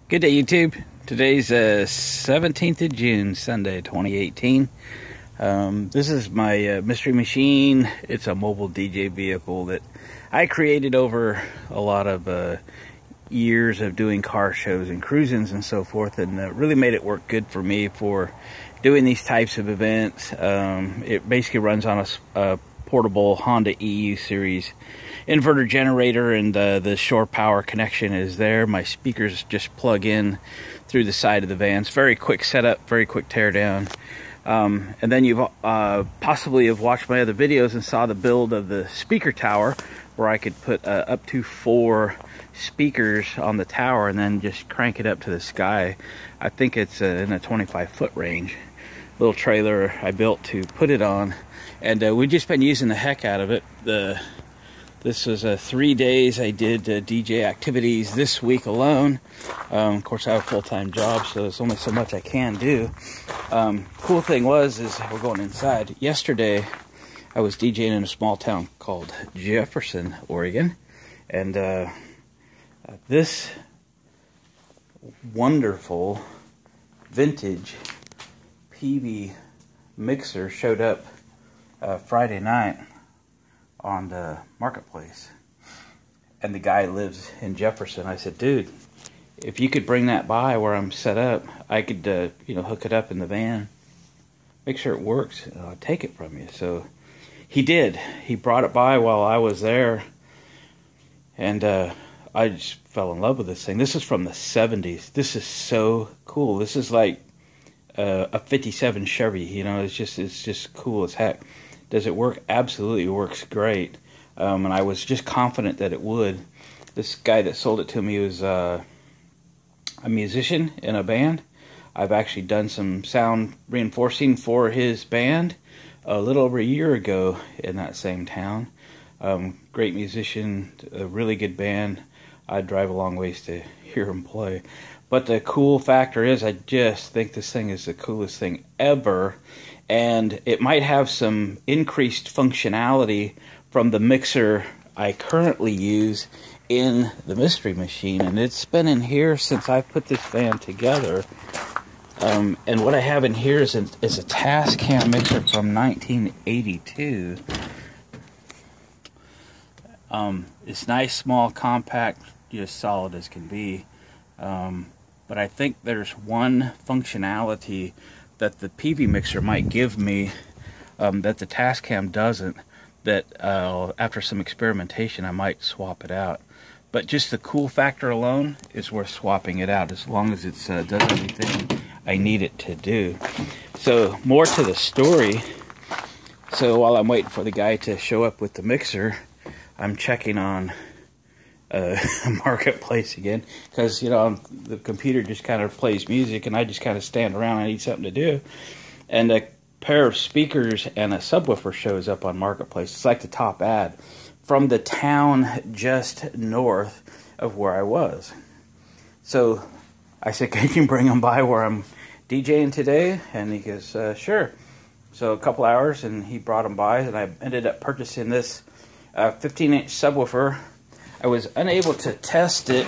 Good day, YouTube. Today's 17th of June, Sunday, 2018. This is my Mystery Machine. It's a mobile DJ vehicle that I created over a lot of years of doing car shows and cruisings and so forth, and really made it work good for me for doing these types of events. It basically runs on a portable Honda EU series inverter generator, and the shore power connection is there. My speakers just plug in through the side of the van. It's very quick setup, very quick tear down. And then you've possibly have watched my other videos and saw the build of the speaker tower, where I could put up to 4 speakers on the tower and then just crank it up to the sky. I think it's in a 25-foot range. Little trailer I built to put it on, and we've just been using the heck out of it. This was 3 days I did DJ activities this week alone. Of course, I have a full-time job, so there's only so much I can do. Cool thing is we're going inside. Yesterday, I was DJing in a small town called Jefferson, Oregon, and this wonderful vintage Peavey mixer showed up Friday night on the marketplace, and the guy lives in Jefferson. I said, dude, if you could bring that by where I'm set up, I could hook it up in the van, make sure it works, and I'll take it from you. So he did. He brought it by while I was there, and I just fell in love with this thing. This is from the 70s. This is so cool. This is like a 57 Chevy. It's just cool as heck. Does it work? Absolutely, it works great. And I was just confident that it would. This guy that sold it to me was a musician in a band. I've actually done some sound reinforcing for his band a little over a year ago in that same town. Great musician, a really good band. I'd drive a long ways to hear him play. But the cool factor is, I just think this thing is the coolest thing ever. And it might have some increased functionality from the mixer I currently use in the Mystery Machine. And it's been in here since I put this van together. And what I have in here is a Tascam mixer from 1982. It's nice, small, compact, just solid as can be. But I think there's one functionality that the Peavey mixer might give me that the Tascam doesn't, that after some experimentation I might swap it out. But just the cool factor alone is worth swapping it out, as long as it does everything I need it to do. So more to the story. So while I'm waiting for the guy to show up with the mixer, I'm checking on marketplace again, because the computer just kind of plays music and I just kind of stand around. I need something to do, and a pair of speakers and a subwoofer shows up on marketplace. It's like the top ad from the town just north of where I was. So I said, can you bring them by where I'm DJing today? And he goes, sure. So a couple hours, and he brought them by, and I ended up purchasing this 15-inch subwoofer. I was unable to test it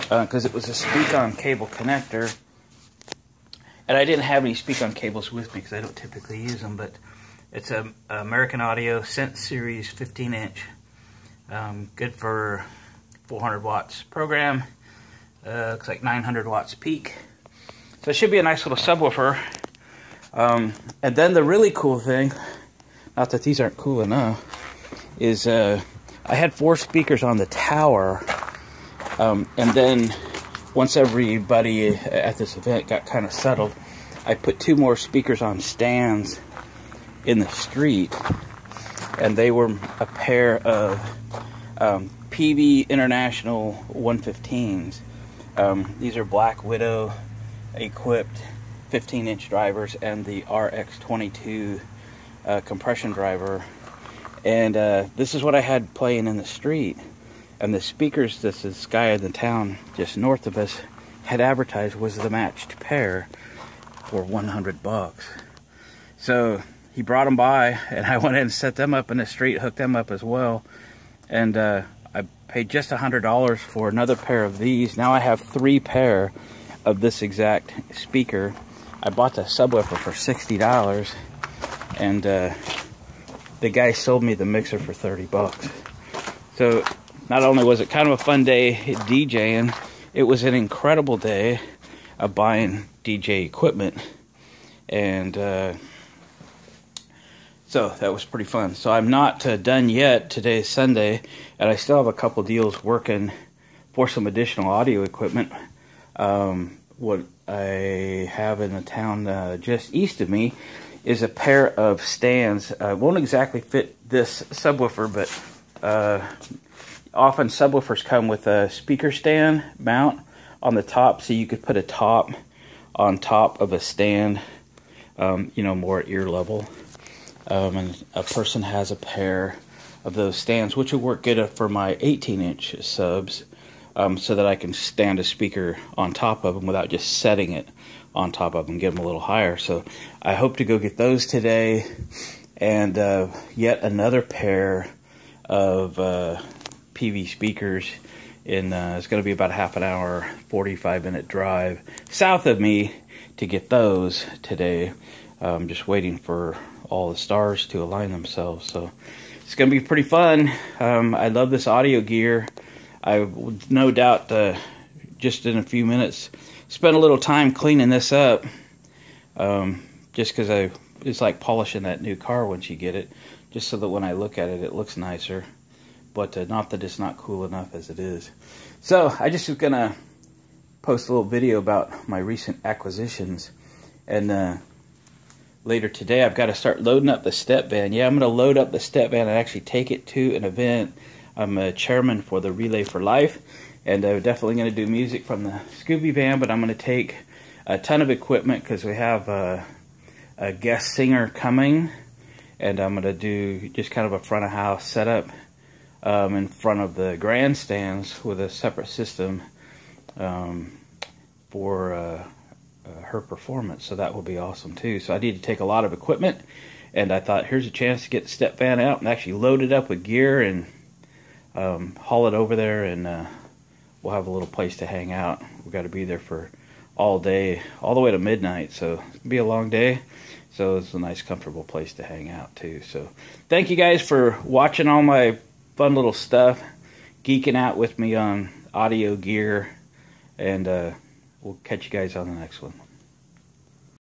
because it was a speak-on cable connector, and I didn't have any speak-on cables with me because I don't typically use them. But it's a American Audio Sense Series 15-inch, good for 400 watts program. Looks like 900 watts peak, so it should be a nice little subwoofer. And then the really cool thing, not that these aren't cool enough, is I had 4 speakers on the tower, and then once everybody at this event got kind of settled, I put 2 more speakers on stands in the street, and they were a pair of Peavey International 115s. These are Black Widow equipped 15-inch drivers and the RX22 compression driver. And this is what I had playing in the street. And the speakers this guy in the town just north of us had advertised was the matched pair for $100. So he brought them by, and I went in and set them up in the street, hooked them up as well. And I Paid just $100 for another pair of these. Now I have 3 pair of this exact speaker. I bought the subwoofer for $60, and the guy sold me the mixer for 30 bucks. So not only was it kind of a fun day DJing, it was an incredible day of buying DJ equipment. And so that was pretty fun. So I'm not done yet. Today is Sunday, and I still have a couple deals working for some additional audio equipment. What I have in the town just east of me is a pair of stands. Won't exactly fit this subwoofer, but often subwoofers come with a speaker stand mount on the top, so you could put a top on top of a stand, you know, more at ear level. And a person has a pair of those stands, which would work good for my 18-inch subs, so that I can stand a speaker on top of them without just setting it on top of them, give them a little higher. So I hope to go get those today, and yet another pair of Peavey speakers. It's going to be about a half an hour, 45-minute drive south of me to get those today. I'm just waiting for all the stars to align themselves. So it's going to be pretty fun. I love this audio gear. I will no doubt just in a few minutes spend a little time cleaning this up, just because it's like polishing that new car once you get it, just so that when I look at it, it looks nicer. But not that it's not cool enough as it is. So I just was going to post a little video about my recent acquisitions. And later today, I've got to start loading up the step van. Yeah, I'm going to load up the step van and actually take it to an event. I'm a chairman for the Relay for Life. And I'm definitely going to do music from the Scooby van. But I'm going to take a ton of equipment because we have a guest singer coming. And I'm going to do just kind of a front of house setup in front of the grandstands with a separate system for her performance. So that will be awesome too. So I need to take a lot of equipment, and I thought here's a chance to get the step van out and actually load it up with gear and haul it over there, and we'll have a little place to hang out. We've got to be there for all day, all the way to midnight, so it'll be a long day. So it's a nice comfortable place to hang out too. So thank you guys for watching all my fun little stuff, geeking out with me on audio gear, and we'll catch you guys on the next one.